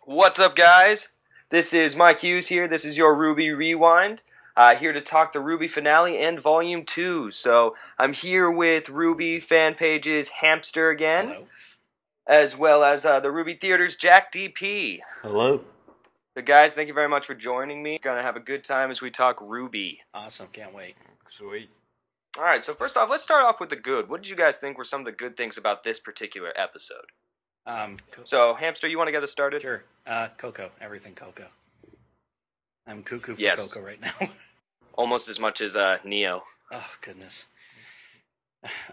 What's up, guys? This is Mike Hughes here. This is your RWBY Rewind. Here to talk the RWBY finale and Volume 2. So I'm here with RWBY fan page's Hamster again. Hello. As well as the RWBY Theater's Jack DP. Hello. So guys, thank you very much for joining me. Gonna have a good time as we talk RWBY. Awesome, can't wait. Sweet. Alright, so first off, let's start off with the good. What did you guys think were some of the good things about this particular episode? So, Hamster, you want to get us started? Sure. Coco. Everything Coco. I'm cuckoo for Yes. Coco right now. Almost as much as Neo. Oh, goodness.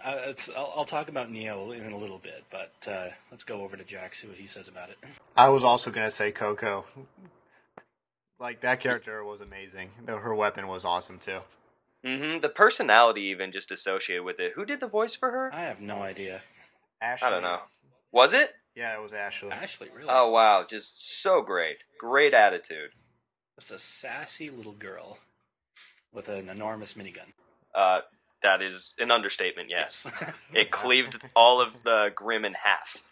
I'll talk about Neo in a little bit, but let's go over to Jack, see what he says about it. I was also going to say Coco. Like, that character was amazing. Her weapon was awesome, too. Mm-hmm. The personality even just associated with it. Who did the voice for her? I have no idea. Ashley. I don't know. Was it? Yeah, it was Ashley. Ashley, really? Oh, wow. Just so great. Great attitude. Just a sassy little girl with an enormous minigun. That is an understatement, yes. Yes. It cleaved all of the Grim in half.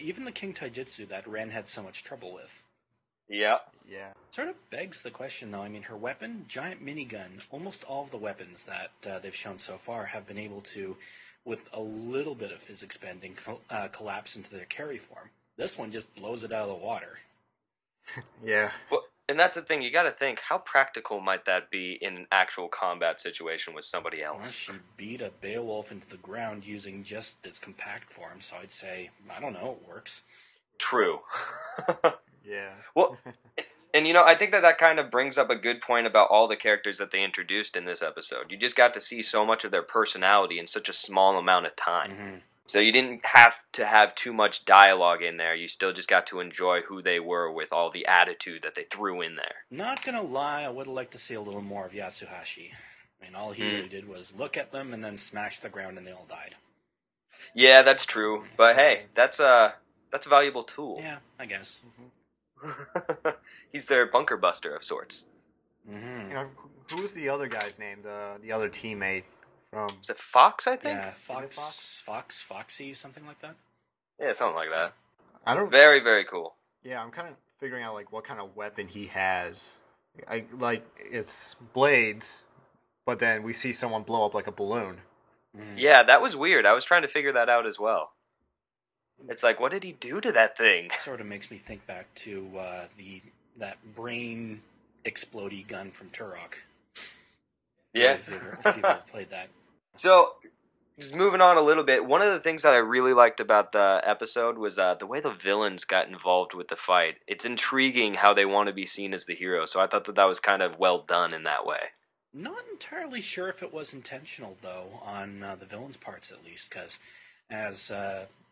Even the King Taijutsu that Ren had so much trouble with. Yeah. Yeah. Sort of begs the question, though. I mean, her weapon, giant minigun, almost all of the weapons that they've shown so far have been able to, with a little bit of physics bending, collapse into their carry form. This one just blows it out of the water. Yeah. Well, and that's the thing. You got to think, how practical might that be in an actual combat situation with somebody Well, else? she beat a Beowulf into the ground using just its compact form, so I'd say, I don't know, it works. True. Yeah. Well, and I think that kind of brings up a good point about all the characters that they introduced in this episode. You just got to see so much of their personality in such a small amount of time. Mm-hmm. So you didn't have to have too much dialogue in there. You still just got to enjoy who they were with all the attitude that they threw in there. Not gonna lie, I would have liked to see a little more of Yatsuhashi. I mean, all he really did was look at them and then smash the ground and they all died. Yeah, that's true. But hey, that's a valuable tool. Yeah, I guess. He's their bunker buster of sorts. Mm-hmm. You know, who was the other guy's name? The other teammate from... Is it Fox, I think? Yeah, Fox? Foxy, something like that. Yeah, something like that. I don't... Very, very cool. Yeah, I'm kind of figuring out, like, what kind of weapon he has. It's blades, but then we see someone blow up like a balloon. Yeah, that was weird. I was trying to figure that out as well. It's like, what did he do to that thing? Sort of makes me think back to that brain explodey gun from Turok. Yeah. If you've ever played that. So, just moving on a little bit, one of the things that I really liked about the episode was the way the villains got involved with the fight. It's intriguing how they want to be seen as the hero, so I thought that was kind of well done in that way. Not entirely sure if it was intentional, though, on the villains' parts at least, because as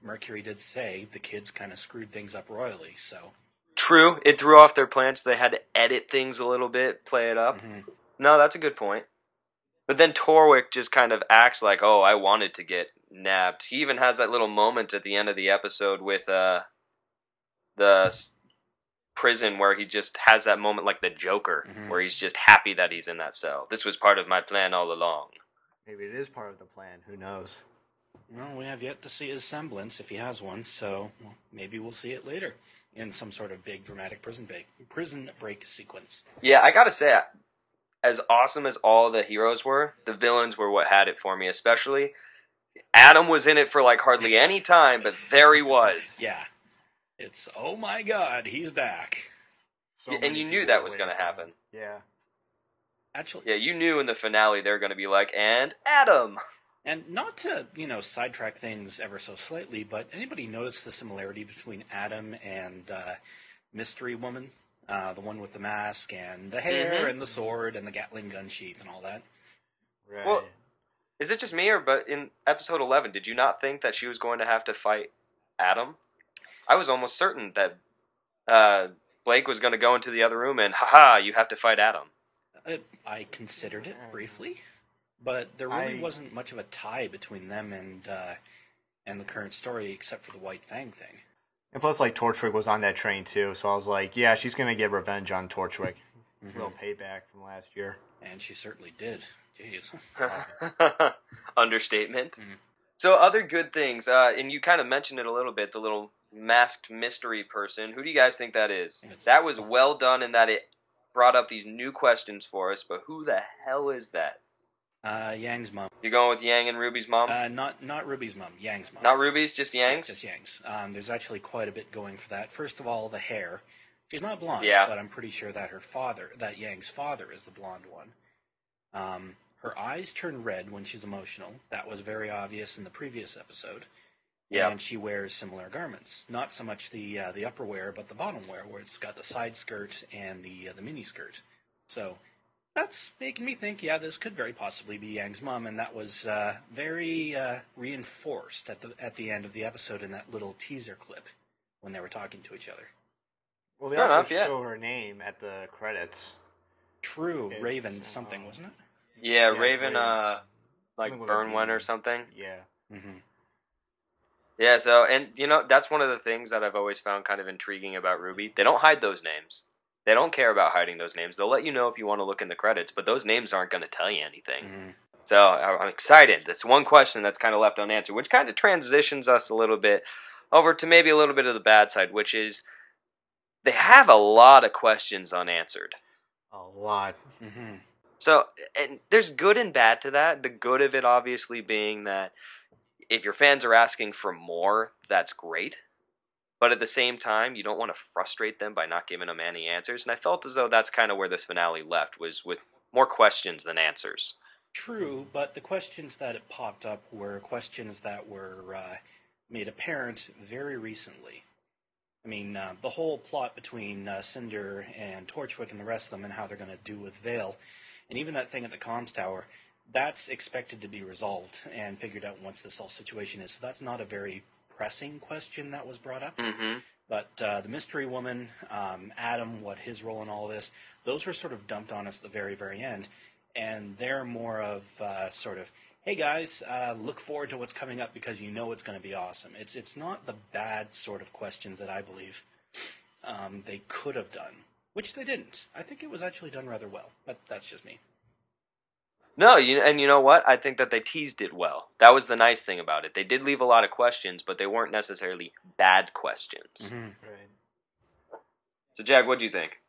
Mercury did say, the kids kind of screwed things up royally, so... True, it threw off their plans, so they had to edit things a little bit, play it up. Mm-hmm. No, that's a good point. But then Torwick just kind of acts like, oh, I wanted to get nabbed. He even has that little moment at the end of the episode with the prison where he just has that moment like the Joker, where he's just happy that he's in that cell. This was part of my plan all along. Maybe it is part of the plan. Who knows? Well, we have yet to see his semblance, if he has one, so maybe we'll see it later in some sort of big dramatic prison break sequence. Yeah, I gotta say, as awesome as all the heroes were, the villains were what had it for me, especially. Adam was in it for like hardly any time, but there he was. Yeah. It's, oh my god, he's back. Yeah, many and you knew people that were was waiting going to for him. happen. Yeah. Actually, Yeah, you knew in the finale they were going to be like, and Adam! and not to, sidetrack things ever so slightly, but anybody notice the similarity between Adam and Mystery Woman? The one with the mask and the hair and the sword and the Gatling gun sheath and all that. Right. Well, is it just me, but in episode 11, did you not think that she was going to have to fight Adam? I was almost certain that Blake was going to go into the other room and, haha, you have to fight Adam. I considered it briefly, but there really wasn't much of a tie between them and the current story except for the White Fang thing. And plus, like, Torchwick was on that train, too, so I was like, yeah, she's going to get revenge on Torchwick. A little payback from last year. And she certainly did. Jeez. Understatement. So other good things, and you kind of mentioned it a little bit, the little masked mystery person. Who do you guys think that is? That was well done in that it brought up these new questions for us, but who the hell is that? Yang's mom. You're going with Yang and Ruby's mom? Not RWBY's mom, Yang's mom. Not Ruby's, just Yang's? Yeah, just Yang's. There's actually quite a bit going for that. First of all, the hair. She's not blonde, but I'm pretty sure that that Yang's father is the blonde one. Her eyes turn red when she's emotional. That was very obvious in the previous episode. Yeah. And she wears similar garments. Not so much the upper wear, but the bottom wear, where it's got the side skirt and the mini skirt. So that's making me think, this could very possibly be Yang's mom, and that was very reinforced at the end of the episode in that little teaser clip when they were talking to each other. Well, they also show her name at the credits. True, Raven something, wasn't it? Yeah, Raven, like Burnwen or something. Yeah. Mm-hmm. Yeah, so, and, that's one of the things that I've always found kind of intriguing about RWBY. They don't hide those names. They don't care about hiding those names. They'll let you know if you want to look in the credits, but those names aren't going to tell you anything. Mm-hmm. So, I'm excited. That's one question that's kind of left unanswered, which kind of transitions us a little bit over to maybe a little bit of the bad side, which is they have a lot of questions unanswered. A lot. Mm-hmm. So, and there's good and bad to that. The good of it, obviously, being that if your fans are asking for more, that's great. But at the same time, you don't want to frustrate them by not giving them any answers. And I felt as though that's kind of where this finale left, was with more questions than answers. True, but the questions that it popped up were questions that were made apparent very recently. I mean, the whole plot between Cinder and Torchwick and the rest of them and how they're going to do with Vale, and even that thing at the comms tower, that's expected to be resolved and figured out once this whole situation is. So that's not a very pressing question that was brought up. Mm-hmm. But the mystery woman, Adam, what his role in all this, those were sort of dumped on us at the very, very end. And they're more of sort of, hey guys, look forward to what's coming up because you know it's going to be awesome. It's not the bad sort of questions that I believe they could have done, which they didn't. I think it was actually done rather well, but that's just me. No, and you know what? I think that they teased it well. That was the nice thing about it. They did leave a lot of questions, but they weren't necessarily bad questions. Mm-hmm. Right. So, Jag, what do you think?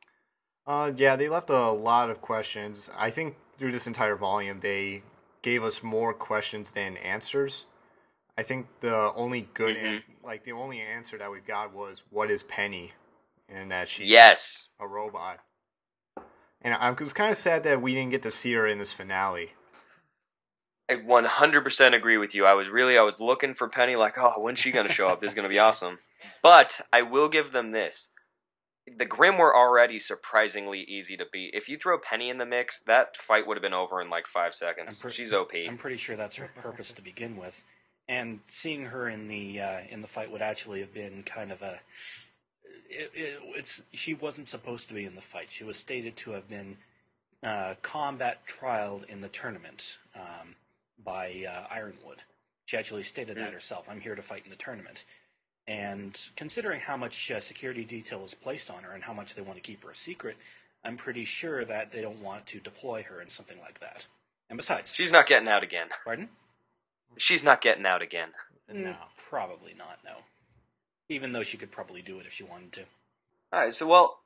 Yeah, they left a lot of questions. I think through this entire volume, they gave us more questions than answers. I think the only good, the only answer that we've got was, what is Penny? And that she's a robot. And I was kind of sad that we didn't get to see her in this finale. I 100% agree with you. I was looking for Penny, like, oh, when's she going to show up? This is going to be awesome. But I will give them this. The Grimm were already surprisingly easy to beat. If you throw Penny in the mix, that fight would have been over in like 5 seconds. She's OP. I'm pretty sure that's her purpose to begin with. And seeing her in the fight would actually have been kind of a... she wasn't supposed to be in the fight. She was stated to have been combat trialed in the tournament by Ironwood. She actually stated that herself. I'm here to fight in the tournament. And considering how much security detail is placed on her and how much they want to keep her a secret, I'm pretty sure that they don't want to deploy her in something like that. And besides... She's not getting out again. Pardon? She's not getting out again. No. Probably not, no. Even though she could probably do it if she wanted to. Alright, so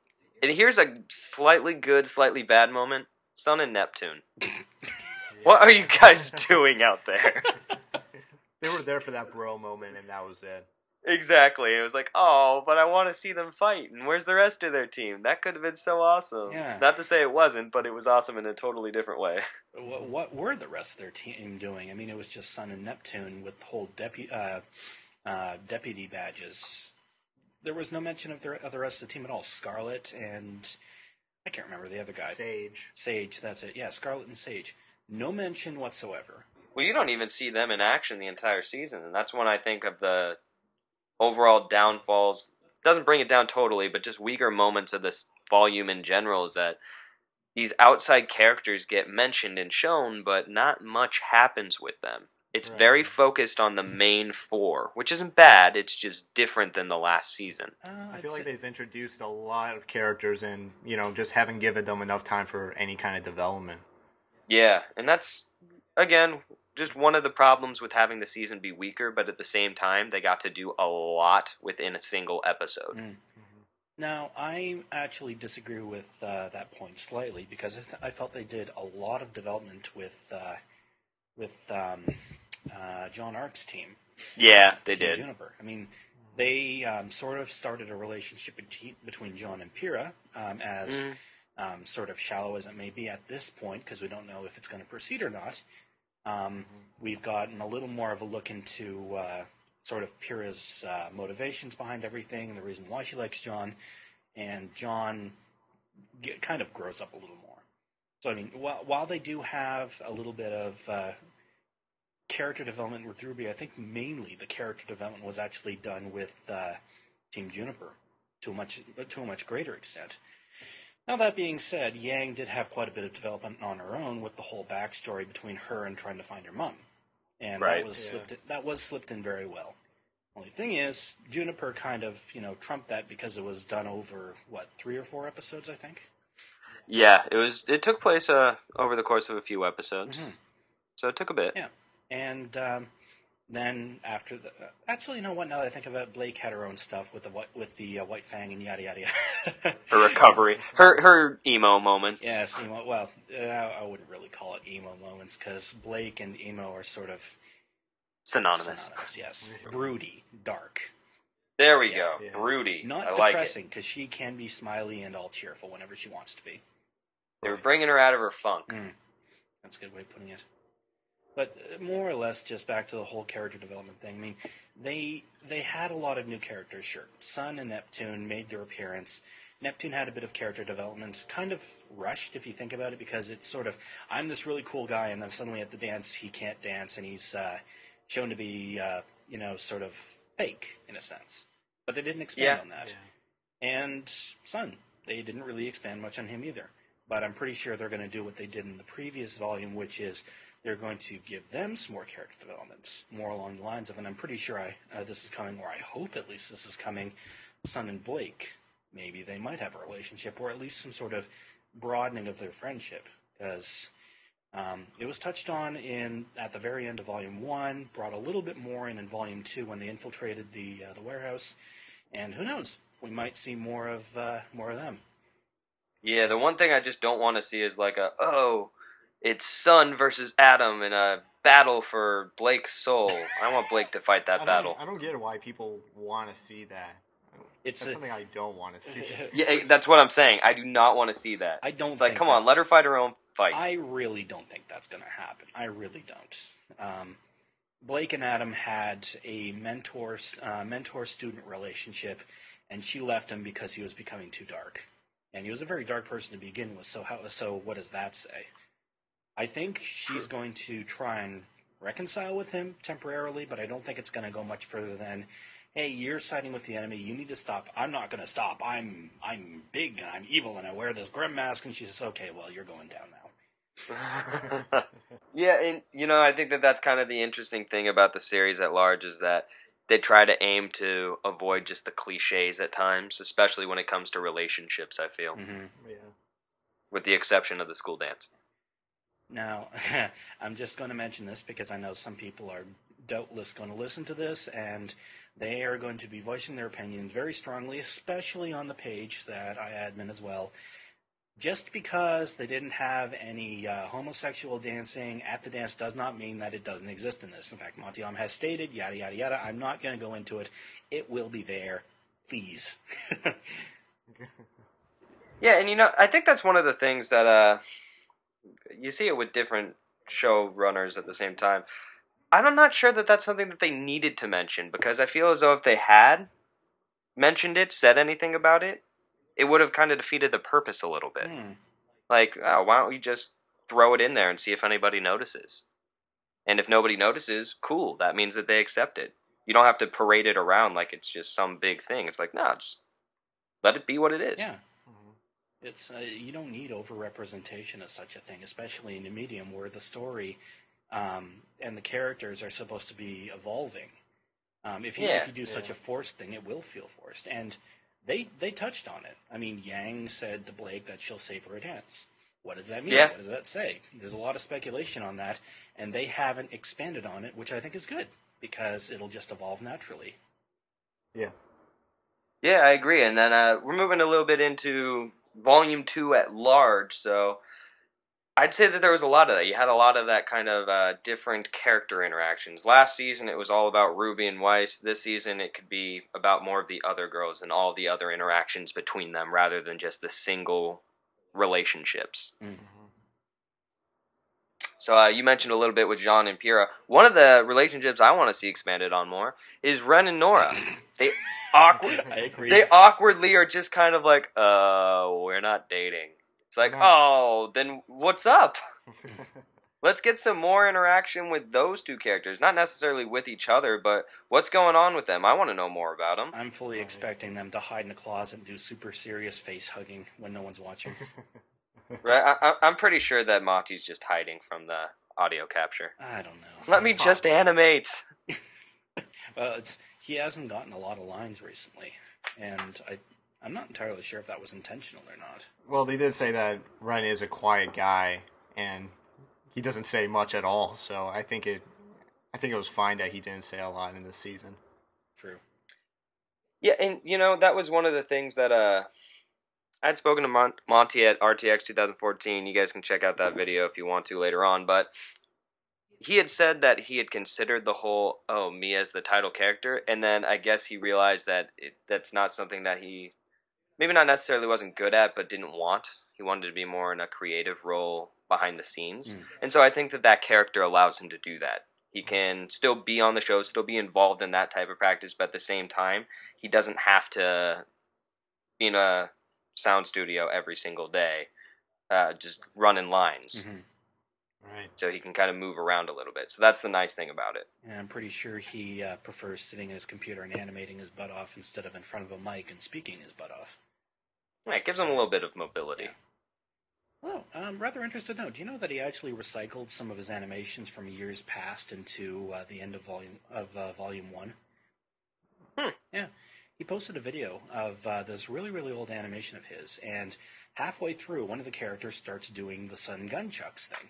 and here's a slightly good, slightly bad moment. Sun and Neptune. What are you guys doing out there? They were there for that bro moment, and that was it. Exactly. It was like, oh, but I want to see them fight, and where's the rest of their team? That could have been so awesome. Yeah. Not to say it wasn't, but it was awesome in a totally different way. What were the rest of their team doing? I mean, it was just Sun and Neptune with the whole deputy badges. There was no mention of the rest of the team at all. Scarlet and... I can't remember the other guy. Sage, that's it. Yeah, Scarlet and Sage. No mention whatsoever. Well, you don't even see them in action the entire season, and that's when I think of the overall downfalls. Doesn't bring it down totally, but just weaker moments of this volume in general is that these outside characters get mentioned and shown, but not much happens with them. It's very focused on the main four, which isn't bad, it's just different than the last season. I feel like they've introduced a lot of characters and, just haven't given them enough time for any kind of development. Yeah, and that's, again, just one of the problems with having the season be weaker, but at the same time, they got to do a lot within a single episode. Now, I actually disagree with that point slightly, because I felt they did a lot of development with John Ark's team. Yeah, they Team did. Juniper. I mean, they sort of started a relationship between John and Pyrrha, as sort of shallow as it may be at this point, because we don't know if it's going to proceed or not. We've gotten a little more of a look into sort of Pyrrha's motivations behind everything and the reason why she likes John, and John kind of grows up a little more. So, I mean, while they do have a little bit of character development with RWBY, I think mainly the character development was actually done with Team Juniper to a much greater extent. Now, that being said, Yang did have quite a bit of development on her own with the whole backstory between her and trying to find her mom. And Right. that was slipped in very well. Only thing is, Juniper kind of, trumped that because it was done over, 3 or 4 episodes, I think? Yeah, it took place over the course of a few episodes. So it took a bit. Yeah. And then after the... actually, you know what? Now that I think of it, Blake had her own stuff with the White Fang and yada, yada, yada. Her recovery. Her emo moments. Yes, emo. Well, I wouldn't really call it emo moments, because Blake and emo are sort of... Synonymous. Yes. Broody. Dark. There we go. Yeah. Broody. Not I like depressing, because she can be smiley and all cheerful whenever she wants to be. They were bringing her out of her funk. That's a good way of putting it. But more or less, just back to the whole character development thing. I mean, they had a lot of new characters, sure. Sun and Neptune made their appearance. Neptune had a bit of character development, kind of rushed if you think about it, because it's sort of, I'm this really cool guy, and then suddenly at the dance he can't dance, and he's shown to be, sort of fake, in a sense. But they didn't expand on that. Yeah. And Sun, they didn't really expand much on him either. But I'm pretty sure they're going to do what they did in the previous volume, which is they're going to give them some more character development, more along the lines of, and I'm pretty sure this is coming, or I hope at least this is coming, Sun and Blake. Maybe they might have a relationship, or at least some sort of broadening of their friendship, because it was touched on at the very end of Volume 1, brought a little bit more in Volume 2 when they infiltrated the warehouse, and who knows, we might see more of them. Yeah, the one thing I just don't want to see is like it's Sun versus Adam in a battle for Blake's soul. I want Blake to fight that battle. I don't get why people want to see that. That's something I don't want to see. Yeah, that's what I'm saying. I do not want to see that. I don't. It's like, come on, let her fight her own fight. I really don't think that's going to happen. I really don't. Blake and Adam had a mentor-student relationship, and she left him because he was becoming too dark. And he was a very dark person to begin with, so what does that say? I think she's going to try and reconcile with him temporarily, but I don't think it's going to go much further than, hey, you're siding with the enemy, you need to stop. I'm not going to stop. I'm big and I'm evil and I wear this grim mask. And she says, okay, well, you're going down now. Yeah, and, I think that's kind of the interesting thing about the series at large is that they try to aim to avoid just the cliches at times, especially when it comes to relationships, I feel. Yeah. With the exception of the school dance. Now, I'm just going to mention this because I know some people are doubtless going to listen to this, and they are going to be voicing their opinions very strongly, especially on the page that I admin as well. Just because they didn't have any homosexual dancing at the dance does not mean that it doesn't exist in this. In fact, Montiam has stated, yada, yada, yada. I'm not going to go into it. It will be there. Please. Yeah, and I think that's one of the things that you see it with different showrunners at the same time. I'm not sure that that's something that they needed to mention, because I feel as though if they had mentioned it, said anything about it, it would have kind of defeated the purpose a little bit. Like, why don't we just throw it in there and see if anybody notices? And if nobody notices, cool, that means that they accept it. You don't have to parade it around like it's just some big thing. It's like, no, just let it be what it is. Yeah. It's you don't need over-representation of such a thing, especially in a medium where the story and the characters are supposed to be evolving. If you do such a forced thing, it will feel forced. And they touched on it. I mean, Yang said to Blake that she'll save her a dance. What does that mean? Yeah. What does that say? There's a lot of speculation on that, and they haven't expanded on it, which I think is good, because it'll just evolve naturally. Yeah. Yeah, I agree. And then we're moving a little bit into Volume 2 at large, so I'd say that there was a lot of that. You had a lot of that kind of different character interactions. Last season, it was all about Ruby and Weiss. This season, it could be about more of the other girls and all the other interactions between them, rather than just the single relationships. Mm. So you mentioned a little bit with Jean and Pyrrha. One of the relationships I want to see expanded on more is Ren and Nora. They I agree. They awkwardly are just kind of like, we're not dating. It's like, oh, then what's up? Let's get some more interaction with those two characters. Not necessarily with each other, but what's going on with them? I want to know more about them. I'm fully expecting them to hide in a closet and do super serious face hugging when no one's watching. Right? I'm pretty sure that Monty's just hiding from the audio capture. I don't know. Let me just animate. Well, he hasn't gotten a lot of lines recently, and I'm not entirely sure if that was intentional or not. Well, they did say that Ren is a quiet guy, and he doesn't say much at all. So I think it was fine that he didn't say a lot in this season. True. Yeah, and that was one of the things that I'd spoken to Monty at RTX 2014. You guys can check out that video if you want to later on, but he had said that he had considered the whole, me as the title character, and then I guess he realized that that's not something that he, maybe not necessarily wasn't good at, but didn't want. He wanted to be more in a creative role behind the scenes. And so I think that character allows him to do that. He can still be on the show, still be involved in that type of practice, but at the same time, he doesn't have to be in a sound studio every single day, just running lines. Mm-hmm. Right. So he can kind of move around a little bit. So that's the nice thing about it. And I'm pretty sure he prefers sitting at his computer and animating his butt off instead of in front of a mic and speaking his butt off. Yeah, it gives him a little bit of mobility. Yeah. Oh, I'm rather interested to know. Do you know that he actually recycled some of his animations from years past into the end of Volume 1? Yeah. He posted a video of this really, really old animation of his, and halfway through, one of the characters starts doing the sun gun chucks thing.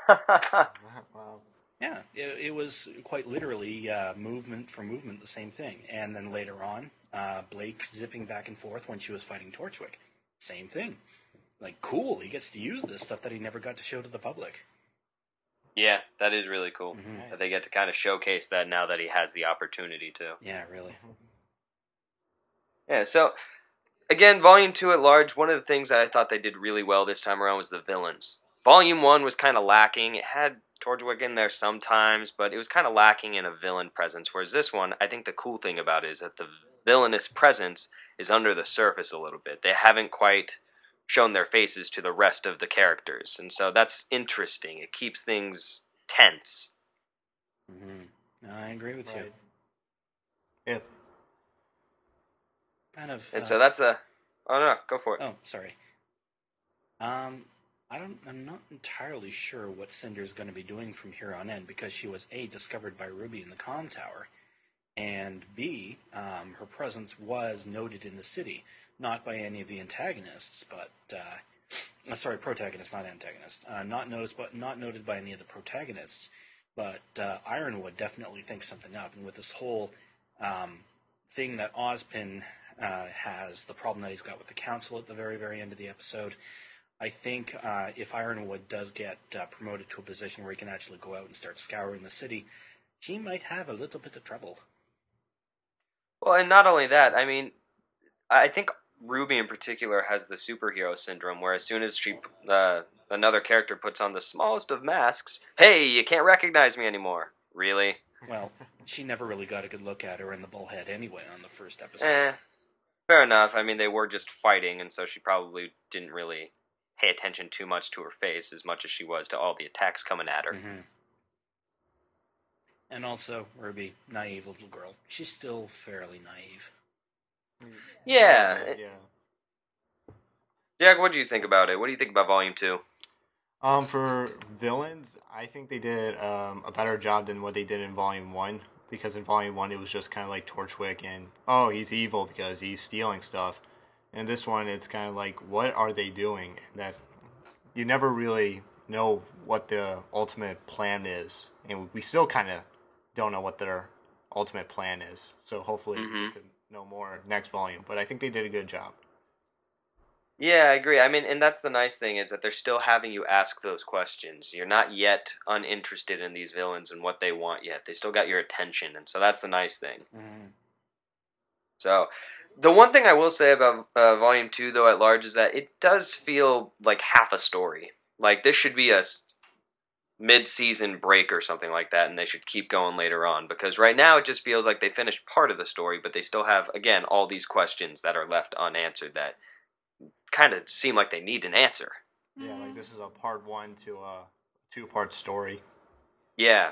Wow. Yeah, it was quite literally movement for movement, the same thing. And then later on, Blake zipping back and forth when she was fighting Torchwick. Same thing. Like, cool, he gets to use this stuff that he never got to show to the public. Yeah, that is really cool. Mm-hmm. That they get to kind of showcase that now that he has the opportunity to. Yeah, really. Yeah, so, again, Volume 2 at large, one of the things that I thought they did really well this time around was the villains. Volume 1 was kind of lacking. It had Torchwick in there sometimes, but it was kind of lacking in a villain presence, whereas this one, I think the cool thing about it is that the villainous presence is under the surface a little bit. They haven't quite shown their faces to the rest of the characters, and so that's interesting. It keeps things tense. Mm-hmm. No, I agree with you. Yeah. Kind of. And so that's the... Oh, no, go for it. Oh, sorry. I'm not entirely sure what Cinder's going to be doing from here on in, because she was A, discovered by RWBY in the comm tower, and B, her presence was noted in the city, not by any of the antagonists, but protagonists, not antagonists. Not noted by any of the protagonists, but Ironwood definitely thinks something up, and with this whole thing that Ozpin has, the problem that he's got with the council at the very, very end of the episode, I think if Ironwood does get promoted to a position where he can actually go out and start scouring the city, she might have a little bit of trouble. Well, and not only that, I mean, I think RWBY in particular has the superhero syndrome, where as soon as another character puts on the smallest of masks, hey, you can't recognize me anymore. Really? Well, she never really got a good look at her in the bullhead anyway on the first episode. Fair enough. I mean, they were just fighting, and so she probably didn't really pay attention too much to her face as much as she was to all the attacks coming at her. Mm-hmm. And also, RWBY, naive little girl. She's still fairly naive. Yeah. Yeah. Jack, what do you think about it? What do you think about Volume 2? For villains, I think they did a better job than what they did in Volume 1. Because in Volume 1, it was just kind of like Torchwick and, oh, he's evil because he's stealing stuff. And this one, it's kind of like, what are they doing? And that you never really know what the ultimate plan is, and we still kind of don't know what their ultimate plan is. So hopefully we get to know more next volume. But I think they did a good job. Yeah, I agree. I mean, and that's the nice thing is that they're still having you ask those questions. You're not yet uninterested in these villains and what they want yet. They still got your attention, and so that's the nice thing. So, the one thing I will say about Volume 2, though, at large, is that it does feel like half a story. Like, this should be a mid-season break or something like that, and they should keep going later on. Because right now, it just feels like they finished part of the story, but they still have, again, all these questions that are left unanswered that kind of seem like they need an answer. Yeah, like this is a part 1 to a 2-part story. Yeah.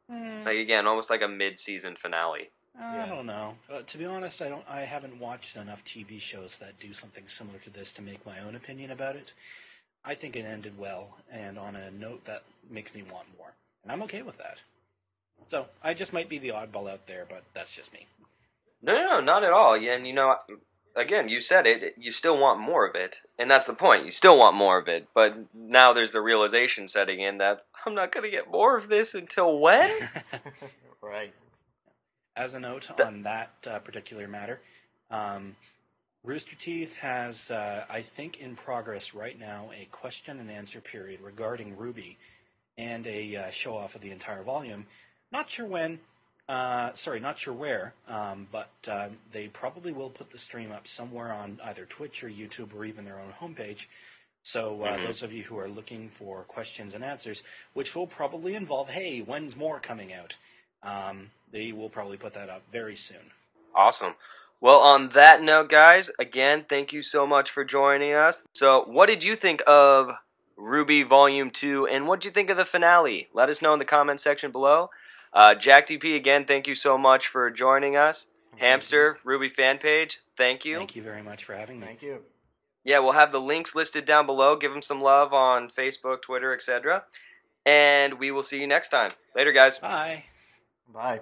Like, again, almost like a mid-season finale. I don't know. To be honest, I haven't watched enough TV shows that do something similar to this to make my own opinion about it. I think it ended well, and on a note that makes me want more. And I'm okay with that. So, I just might be the oddball out there, but that's just me. No, not at all. And, you know, again, you said it, you still want more of it. And that's the point. You still want more of it. But now there's the realization setting in that I'm not going to get more of this until when? Right. As a note on that particular matter, Rooster Teeth has, I think, in progress right now, a question and answer period regarding RWBY and a show-off of the entire volume. Not sure when, not sure where, but they probably will put the stream up somewhere on either Twitch or YouTube or even their own homepage. So those of you who are looking for questions and answers, which will probably involve, hey, when's more coming out? They will probably put that up very soon. Awesome. Well, on that note, guys, again, thank you so much for joining us. So, what did you think of RWBY Volume 2, and what did you think of the finale? Let us know in the comment section below. Jack DP, again, thank you so much for joining us. Hamster, RWBY fan page, thank you. Thank you very much for having me. Thank you. Yeah, we'll have the links listed down below. Give them some love on Facebook, Twitter, etc. And we will see you next time. Later, guys. Bye. Bye.